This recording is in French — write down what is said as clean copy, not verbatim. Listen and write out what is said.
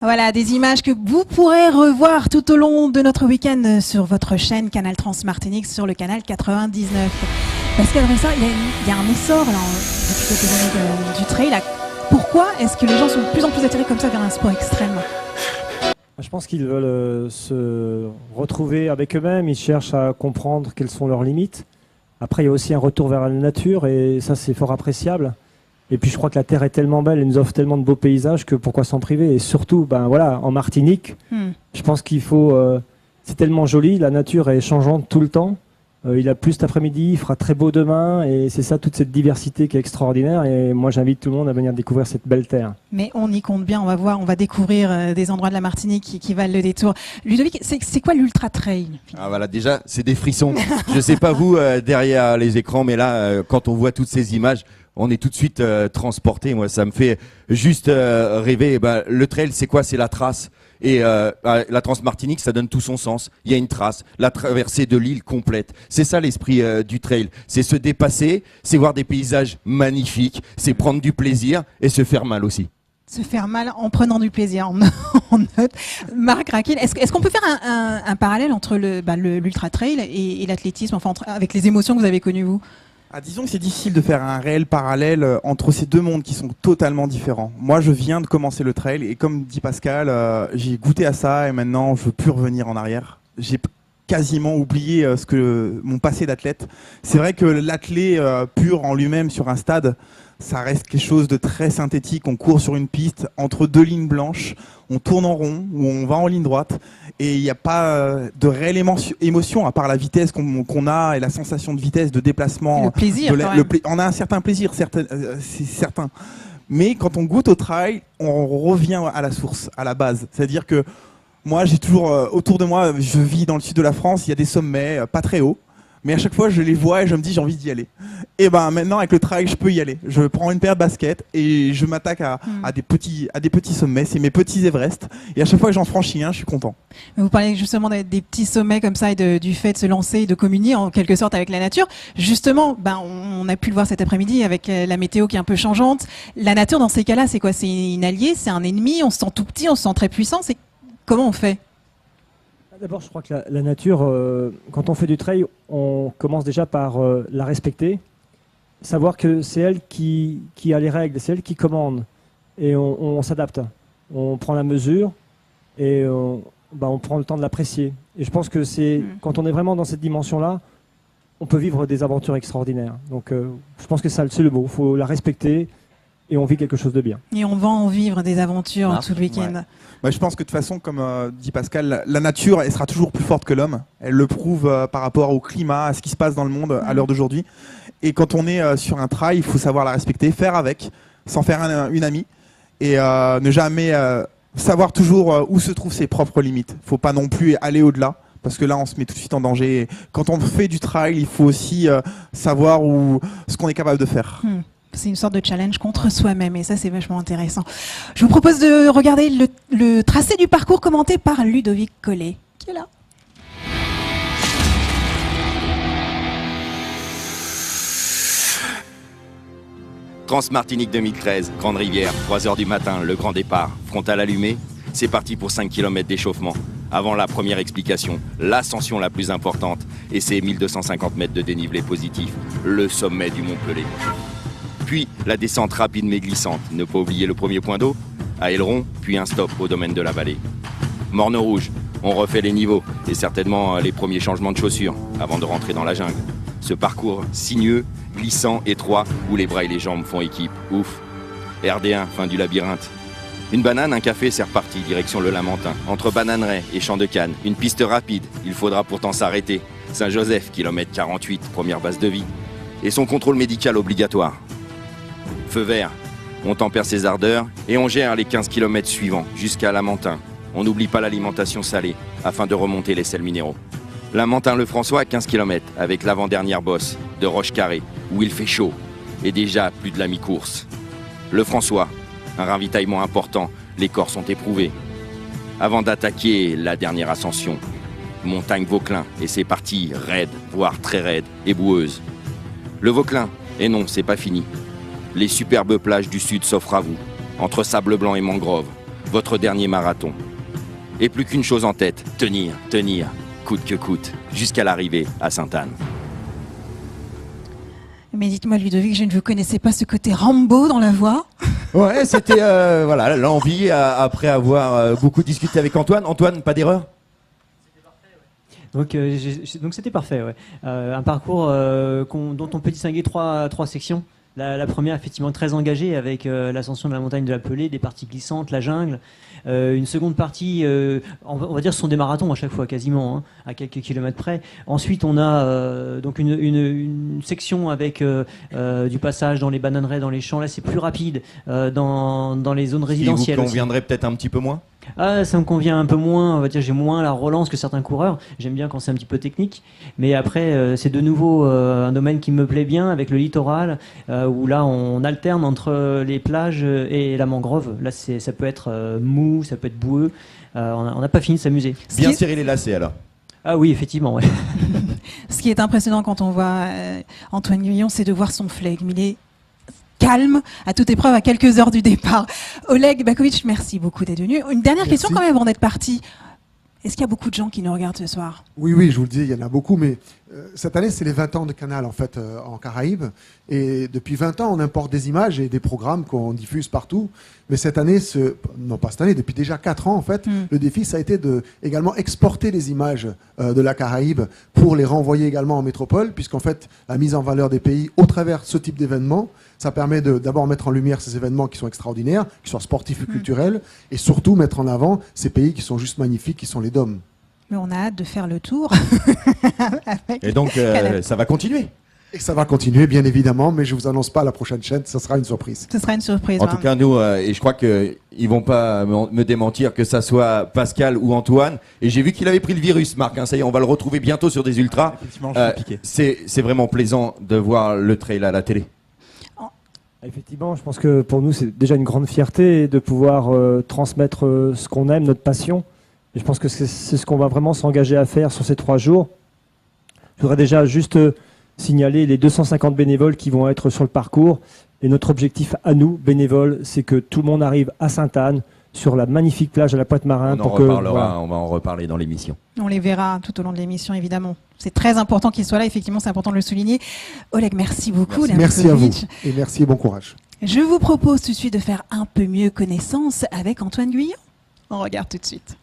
Voilà, des images que vous pourrez revoir tout au long de notre week-end sur votre chaîne Canal Trans Martinique sur le canal 99. Parce qu'après ça, il y a un essor là, depuis quelques années du trail. Là. Pourquoi est-ce que les gens sont de plus en plus attirés comme ça vers un sport extrême ? Je pense qu'ils veulent se retrouver avec eux-mêmes, ils cherchent à comprendre quelles sont leurs limites. Après, il y a aussi un retour vers la nature et ça, c'est fort appréciable. Et puis, je crois que la terre est tellement belle, elle nous offre tellement de beaux paysages que pourquoi s'en priver ? Et surtout, voilà, en Martinique, je pense qu'il faut... c'est tellement joli, la nature est changeante tout le temps. Il a plu cet après-midi, il fera très beau demain et c'est ça, toute cette diversité qui est extraordinaire et moi j'invite tout le monde à venir découvrir cette belle terre. Mais on y compte bien, on va voir, on va découvrir des endroits de la Martinique qui valent le détour. Ludovic, c'est quoi l'ultra trail ? Ah voilà, déjà c'est des frissons. Je sais pas vous derrière les écrans, mais là quand on voit toutes ces images, on est tout de suite transporté. Moi ça me fait juste rêver. Le trail c'est quoi ? C'est la trace. Et la Trans-Martinique, ça donne tout son sens. Il y a une trace, la traversée de l'île complète. C'est ça l'esprit du trail. C'est se dépasser, c'est voir des paysages magnifiques, c'est prendre du plaisir et se faire mal aussi. Se faire mal en prenant du plaisir, on note. Marc Raquel, est-ce qu'on peut faire un parallèle entre l'ultra trail et l'athlétisme, enfin avec les émotions que vous avez connues vous ? Disons que c'est difficile de faire un réel parallèle entre ces deux mondes qui sont totalement différents. Moi, je viens de commencer le trail et comme dit Pascal, j'ai goûté à ça et maintenant, je veux plus revenir en arrière. J'ai quasiment oublié mon passé d'athlète. C'est vrai que l'athlète pur en lui-même sur un stade, ça reste quelque chose de très synthétique. On court sur une piste entre deux lignes blanches, on tourne en rond ou on va en ligne droite. Et il n'y a pas de réelle émotion à part la vitesse qu'on a et la sensation de vitesse, de déplacement. Le plaisir. On a un certain plaisir, c'est certain. Mais quand on goûte au trail, on revient à la source, à la base. C'est-à-dire que moi, j'ai toujours autour de moi, je vis dans le sud de la France, il y a des sommets pas très hauts. Mais à chaque fois, je les vois et je me dis, j'ai envie d'y aller. Et maintenant, avec le trail, je peux y aller. Je prends une paire de baskets et je m'attaque à des petits sommets. C'est mes petits Everest. Et à chaque fois que j'en franchis un, je suis content. Vous parlez justement des petits sommets comme ça et du fait de se lancer et de communier en quelque sorte avec la nature. Justement, on a pu le voir cet après-midi avec la météo qui est un peu changeante. La nature, dans ces cas-là, c'est quoi ? C'est une alliée, c'est un ennemi, on se sent tout petit, on se sent très puissant. Comment on fait ? D'abord, je crois que la nature, quand on fait du trail, on commence déjà par la respecter, savoir que c'est elle qui a les règles, c'est elle qui commande, et on s'adapte. On prend la mesure et on prend le temps de l'apprécier. Et je pense que quand on est vraiment dans cette dimension-là, on peut vivre des aventures extraordinaires. Donc, je pense que c'est le mot. Il faut la respecter. Et on vit quelque chose de bien. Et on va en vivre des aventures tout le week-end. Ouais. Je pense que de toute façon, comme dit Pascal, la nature, elle sera toujours plus forte que l'homme. Elle le prouve par rapport au climat, à ce qui se passe dans le monde à l'heure d'aujourd'hui. Et quand on est sur un trail, il faut savoir la respecter, faire avec, sans faire une amie. Et ne jamais savoir toujours où se trouvent ses propres limites. Il ne faut pas non plus aller au-delà. Parce que là, on se met tout de suite en danger. Et quand on fait du trail, il faut aussi savoir ce qu'on est capable de faire. C'est une sorte de challenge contre soi-même et ça c'est vachement intéressant. Je vous propose de regarder le tracé du parcours commenté par Ludovic Collet qui est là. Trans-Martinique 2013, Grande Rivière, 3h du matin, le grand départ, frontal allumé. C'est parti pour 5 km d'échauffement. Avant la première explication, l'ascension la plus importante et c'est 1250 mètres de dénivelé positif, le sommet du Mont Pelé. Puis la descente rapide mais glissante, ne pas oublier le premier point d'eau, à Aileron, puis un stop au domaine de la vallée. Morne rouge, on refait les niveaux et certainement les premiers changements de chaussures avant de rentrer dans la jungle. Ce parcours sinueux, glissant, étroit, où les bras et les jambes font équipe, ouf. RD1, fin du labyrinthe. Une banane, un café, c'est reparti, direction le Lamentin. Entre Bananerais et Champ de Cannes, une piste rapide, il faudra pourtant s'arrêter. Saint-Joseph, kilomètre 48, première base de vie. Et son contrôle médical obligatoire. Feu vert, on tempère ses ardeurs et on gère les 15 km suivants jusqu'à Lamentin. On n'oublie pas l'alimentation salée afin de remonter les sels minéraux. Lamentin-le-François, 15 km avec l'avant-dernière bosse de Roche-Carré où il fait chaud et déjà plus de la mi-course. Le François, un ravitaillement important, les corps sont éprouvés. Avant d'attaquer la dernière ascension, montagne Vauclin et c'est parti, raide, voire très raide et boueuse. Le Vauclin, et non, c'est pas fini. Les superbes plages du sud s'offrent à vous, entre sable blanc et mangrove. votre dernier marathon. Et plus qu'une chose en tête, tenir, tenir, coûte que coûte, jusqu'à l'arrivée à Sainte-Anne. Mais dites-moi, Ludovic, je ne vous connaissais pas ce côté Rambo dans la voix. Ouais, c'était voilà l'envie après avoir beaucoup discuté avec Antoine. Antoine, pas d'erreur? Donc c'était parfait. Ouais. Un parcours dont on peut distinguer trois sections. La première, effectivement, très engagée avec l'ascension de la montagne de la Pelée, des parties glissantes, la jungle. Une seconde partie, on va dire, ce sont des marathons à chaque fois, quasiment, hein, à quelques kilomètres près. Ensuite, on a donc une section avec du passage dans les bananeraies, dans les champs. Là, c'est plus rapide dans les zones résidentielles. Qui vous aussi. conviendrait peut-être un petit peu moins? Ah, ça me convient un peu moins, on va dire, j'ai moins la relance que certains coureurs. J'aime bien quand c'est un petit peu technique. Mais après, c'est de nouveau un domaine qui me plaît bien avec le littoral, où là, on alterne entre les plages et la mangrove. Là, ça peut être mou, ça peut être boueux. On n'a pas fini de s'amuser. Bien serrer les lacets alors. Ah oui, effectivement, ouais. Ce qui est impressionnant quand on voit Antoine Guyon, c'est de voir son flegme. Il est calme à toute épreuve à quelques heures du départ. Oleg Bakovic, merci beaucoup d'être venu. Une dernière question quand même avant d'être parti. Est-ce qu'il y a beaucoup de gens qui nous regardent ce soir? Oui, je vous le dis, il y en a beaucoup, mais cette année, c'est les 20 ans de Canal, en fait, en Caraïbes. Et depuis 20 ans, on importe des images et des programmes qu'on diffuse partout. Mais cette année, non pas cette année, depuis déjà 4 ans, en fait, le défi, ça a été de également exporter les images de la Caraïbe pour les renvoyer également en métropole, puisqu'en fait, la mise en valeur des pays au travers ce type d'événements, ça permet d'abord mettre en lumière ces événements qui sont extraordinaires, qui sont sportifs et culturels, et surtout mettre en avant ces pays qui sont juste magnifiques, qui sont les DOM. Mais on a hâte de faire le tour. Et donc, ça va continuer. Et ça va continuer, bien évidemment, mais je ne vous annonce pas la prochaine chaîne, ça sera une surprise. Ce sera une surprise. En tout cas, nous, et je crois qu'ils ne vont pas me démentir que ça soit Pascal ou Antoine. Et j'ai vu qu'il avait pris le virus, Marc. Hein, ça y est, on va le retrouver bientôt sur des ultras. Effectivement, je suis piqué. C'est vraiment plaisant de voir le trail à la télé. Effectivement, je pense que pour nous, c'est déjà une grande fierté de pouvoir transmettre ce qu'on aime, notre passion. Et je pense que c'est ce qu'on va vraiment s'engager à faire sur ces 3 jours. Je voudrais déjà juste signaler les 250 bénévoles qui vont être sur le parcours. Et notre objectif à nous, bénévoles, c'est que tout le monde arrive à Sainte-Anne, sur la magnifique plage à la Pointe-Marin. On va en reparler dans l'émission. On les verra tout au long de l'émission, évidemment. C'est très important qu'ils soient là, effectivement, c'est important de le souligner. Oleg, merci beaucoup. Merci à vous, et merci et bon courage. Je vous propose tout de suite de faire un peu mieux connaissance avec Antoine Guyon. On regarde tout de suite.